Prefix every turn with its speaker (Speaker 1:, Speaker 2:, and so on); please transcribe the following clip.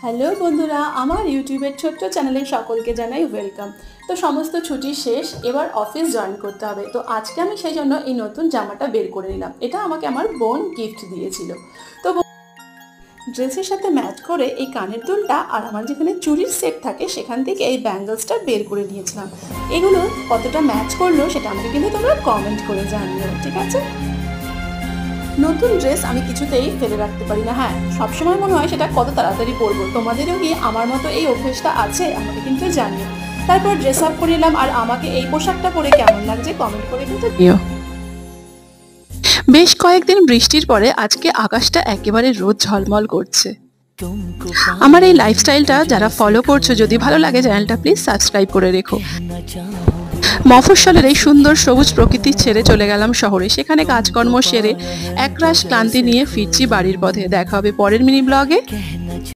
Speaker 1: Hello বন্ধুরা, আমার ইউটিউবের ছোট্ট চ্যানেলে সকলকে জানাই ওয়েলকাম। তো সমস্ত ছুটি শেষ, এবার অফিস জয়েন করতে হবে। তো আজকে আমি সেই জন্য এই নতুন জামাটা বের করে নিলাম। এটা আমাকে আমার বোন গিফট দিয়েছিল। তো ড্রেসের সাথে ম্যাচ করে এই কানের দুলটা আর আমার যেখানে চুড়ির সেট থাকে সেখান থেকে এই ব্যাঙ্গলসটা বের করে নিয়েছিলাম। এগুলো কতটা ম্যাচ করলো সেটা আমাকে কিন্তু তোমরা কমেন্ট করে জানিও, ঠিক আছে? নতুন ড্রেস আমি কিছুতেই ফেলে রাখতে পারি না। হ্যাঁ, সবসময় মনে হয় সেটা কত তাড়াতাড়ি পরবো। তোমাদেরও কি আমার মতো এই অভ্যেসটা আছে? আমাকে কিন্তু জানিও। তারপর ড্রেস আপ করে নিলাম, আর আমাকে এই পোশাকটা পরে কেমন লাগছে কমেন্ট করে কিন্তু দিও। বেশ কয়েকদিন বৃষ্টির পরে আজকে আকাশটা একেবারে রোদ ঝলমল করছে। আমার এই লাইফস্টাইলটা যারা ফলো করছো, যদি ভালো লাগে চ্যানেলটা প্লিজ সাবস্ক্রাইব করে রেখো। মফস্বলের এই সুন্দর সবুজ প্রকৃতি ছেড়ে চলে গেলাম শহরে। সেখানে কাজকর্ম সেরে একরাশ ক্লান্তি নিয়ে ফিরছি বাড়ির পথে। দেখা হবে পরের মিনি ব্লগে।